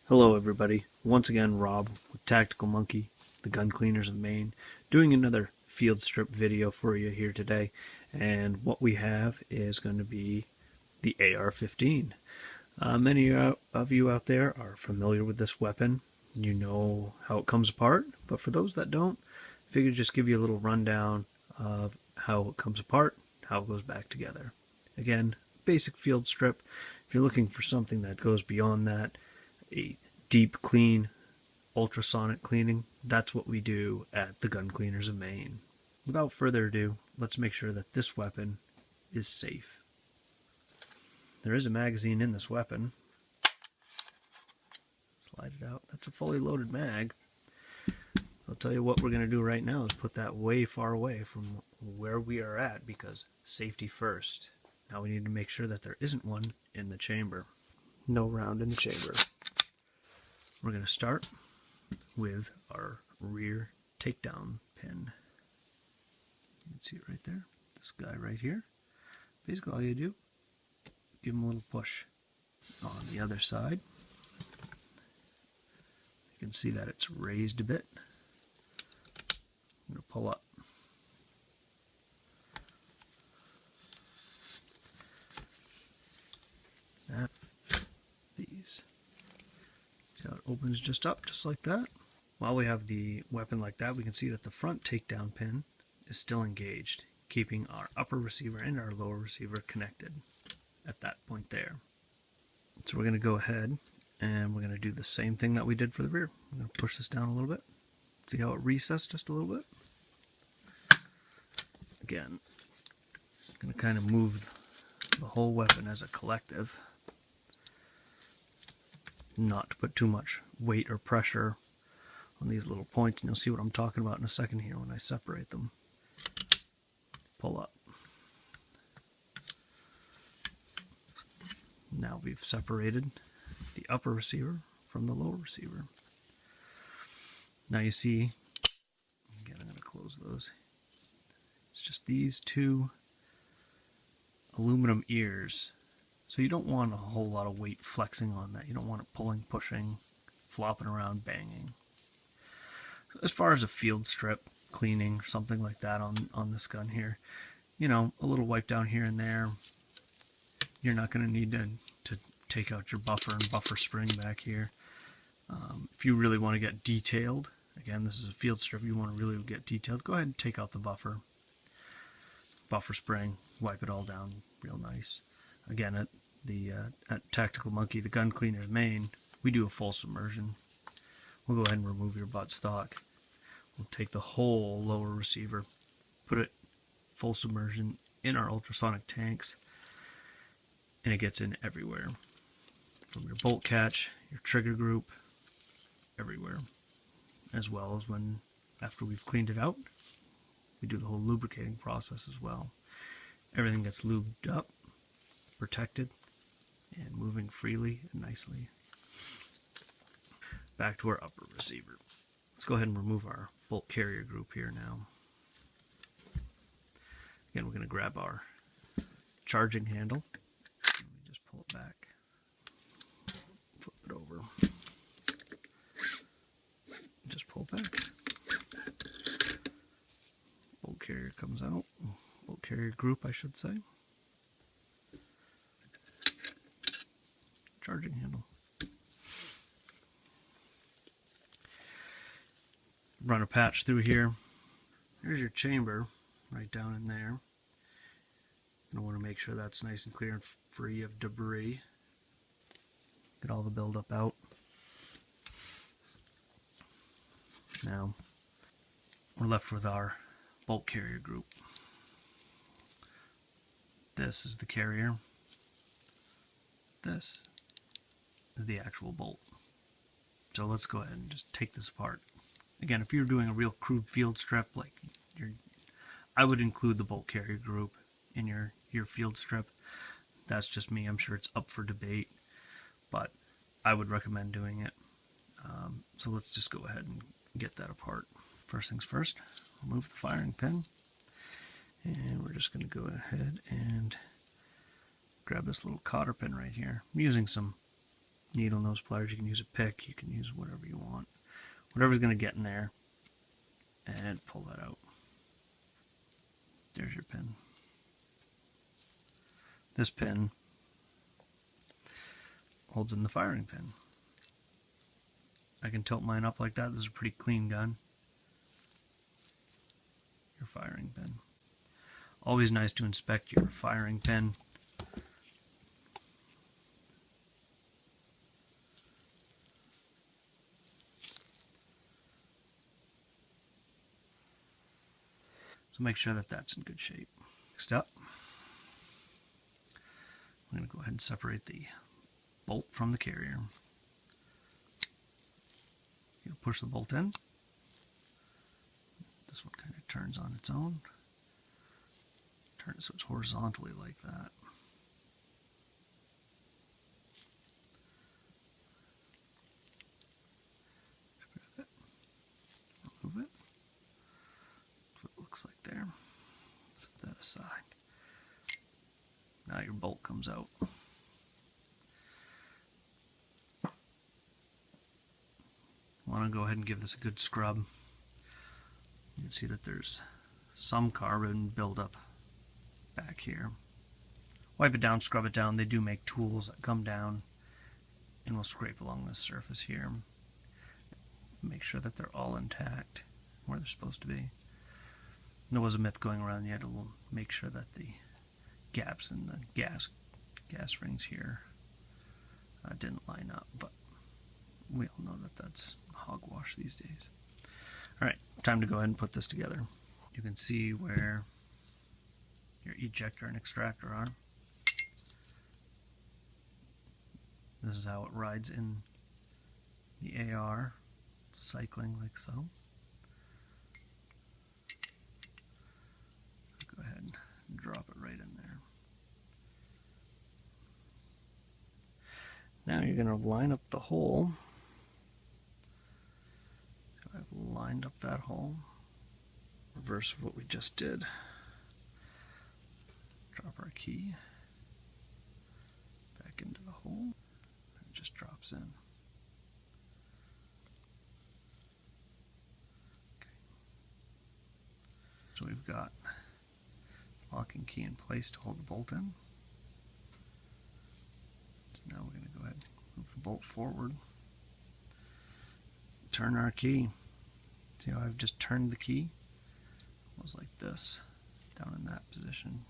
Hello everybody, once again Rob with Tactical Monkey, the gun cleaners of Maine, doing another field strip video for you here today. And what we have is going to be the AR-15. Many of you out there are familiar with this weapon. You know how it comes apart, but for those that don't, I figured just give you a little rundown of how it comes apart, how it goes back together. Again, basic field strip. If you're looking for something that goes beyond that, a deep clean, ultrasonic cleaning, that's what we do at the Gun Cleaners of Maine. Without further ado, let's make sure that this weapon is safe. There is a magazine in this weapon. Slide it out. That's a fully loaded mag. I'll tell you what we're going to do right now is put that way far away from where we are at, because safety first. Now we need to make sure that there isn't one in the chamber. No round in the chamber. We're going to start with our rear takedown pin. You can see it right there. This guy right here. Basically all you do, give him a little push. On the other side, you can see that it's raised a bit. I'm going to pull up. These. See how it opens just up, just like that? While we have the weapon like that, we can see that the front takedown pin is still engaged, keeping our upper receiver and our lower receiver connected at that point there. So we're going to go ahead and we're going to do the same thing that we did for the rear. I'm going to push this down a little bit. See how it recessed just a little bit? Again, I'm going to kind of move the whole weapon as a collective, not to put too much weight or pressure on these little points, and you'll see what I'm talking about in a second here when I separate them. Pull up. Now we've separated the upper receiver from the lower receiver. Now you see, again, I'm going to close those. It's just these two aluminum ears. So you don't want a whole lot of weight flexing on that. You don't want it pulling, pushing, flopping around, banging. As far as a field strip cleaning, something like that on this gun here, you know, a little wipe down here and there. You're not going to need to take out your buffer and buffer spring back here. If you really want to get detailed, again, this is a field strip, you want to really get detailed, go ahead and take out the buffer spring, wipe it all down real nice. Again, at Tactical Monkey, the Gun Cleaners Maine, we do a full submersion. We'll go ahead and remove your butt stock. We'll take the whole lower receiver, put it full submersion in our ultrasonic tanks, and it gets in everywhere. From your bolt catch, your trigger group, everywhere. As well as when, after we've cleaned it out, we do the whole lubricating process as well. Everything gets lubed up, protected, and moving freely and nicely. Back to our upper receiver. Let's go ahead and remove our bolt carrier group here now. Again, we're going to grab our charging handle. Let me just pull it back. Flip it over. Just pull back. Bolt carrier comes out. Bolt carrier group, I should say. Charging handle. Run a patch through here. There's your chamber right down in there. I want to make sure that's nice and clear and free of debris. Get all the buildup out. Now we're left with our bolt carrier group. This is the carrier. This is the actual bolt. So let's go ahead and just take this apart. Again, if you're doing a real crude field strip, like I would include the bolt carrier group in your field strip. That's just me. I'm sure it's up for debate, but I would recommend doing it. So let's just go ahead and get that apart. First things first, remove the firing pin, and we're just going to go ahead and grab this little cotter pin right here. I'm using some needle nose pliers. You can use a pick. You can use whatever you want. Whatever's going to get in there. And pull that out. There's your pin. This pin holds in the firing pin. I can tilt mine up like that. This is a pretty clean gun. Your firing pin. Always nice to inspect your firing pin. So make sure that that's in good shape. Next up, I'm going to go ahead and separate the bolt from the carrier. You'll push the bolt in. This one kind of turns on its own. Turn it so it's horizontally like that. Move it. That's what it looks like there. Set that aside. Now your bolt comes out. Want to go ahead and give this a good scrub. You can see that there's some carbon buildup back here. Wipe it down, scrub it down. They do make tools that come down and will scrape along this surface here. Make sure that they're all intact where they're supposed to be. There was a myth going around, you had to make sure that the gaps in the gas rings here didn't line up, but we all know that that's hogwash these days. Alright, time to go ahead and put this together. You can see where your ejector and extractor are. This is how it rides in the AR, cycling like so. Go ahead and drop it right in there. Now you're going to line up the hole. So I've lined up that hole. Reverse of what we just did. Drop our key back into the hole. It just drops in. Okay. So we've got locking key in place to hold the bolt in. So now we're going to go ahead and move the bolt forward. Turn our key. See how I've just turned the key? It was like this, down in that position.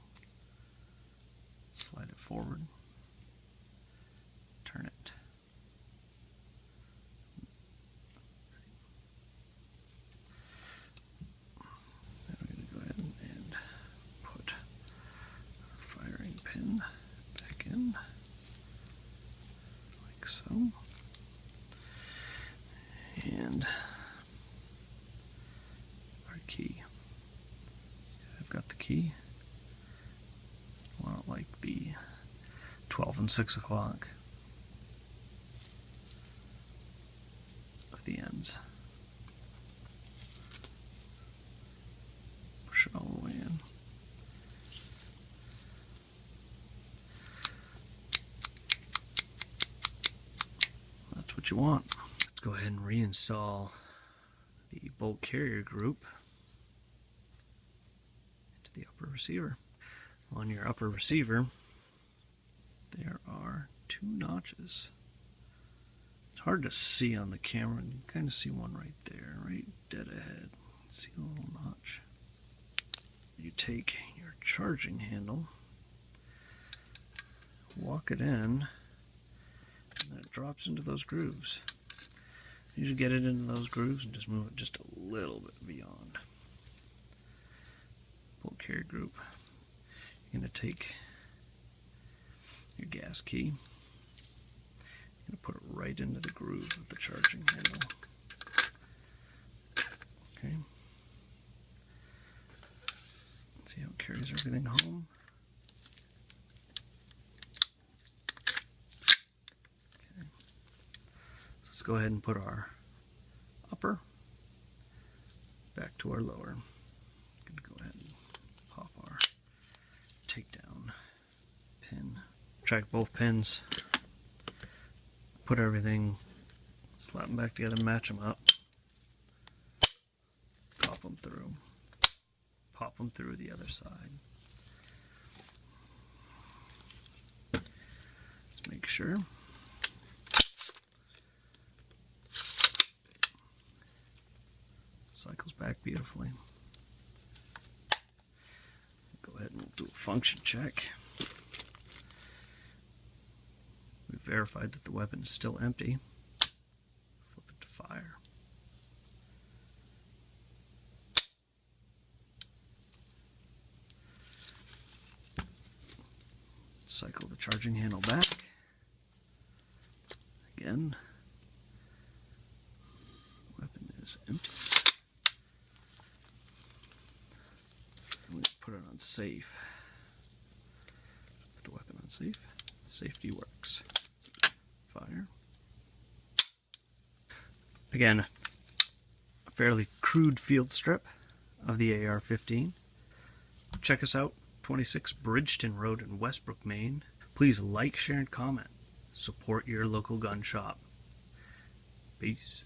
Slide it forward. Turn it. Then we're going to go ahead and put our firing pin back in, like so. And our key. I've got the key. I want it like the 12 and 6 o'clock of the ends. Push it all the way in. That's what you want. Let's go ahead and reinstall the bolt carrier group into the upper receiver. On your upper receiver, there are 2 notches. It's hard to see on the camera. You can kind of see one right there, right dead ahead. See a little notch. You take your charging handle, walk it in, and it drops into those grooves. You just get it into those grooves and just move it just a little bit beyond. Bolt carrier group. You're going to take your gas key, you're going to put it right into the groove of the charging handle. Okay. See how it carries everything home. Okay. So let's go ahead and put our upper back to our lower. I'm going to go ahead and pop our takedown pin. Track both pins put everything, slap them back together, match them up, pop them through the other side. Let's make sure. Cycles back beautifully. Go ahead and we'll do a function check. We've verified that the weapon is still empty. Flip it to fire. Cycle the charging handle back. Again. Weapon is empty. We put it on safe. Put the weapon on safe. Safety works. Fire. Again, a fairly crude field strip of the AR-15. Check us out, 26 Bridgeton Road in Westbrook, Maine. Please like, share, and comment. Support your local gun shop. Peace.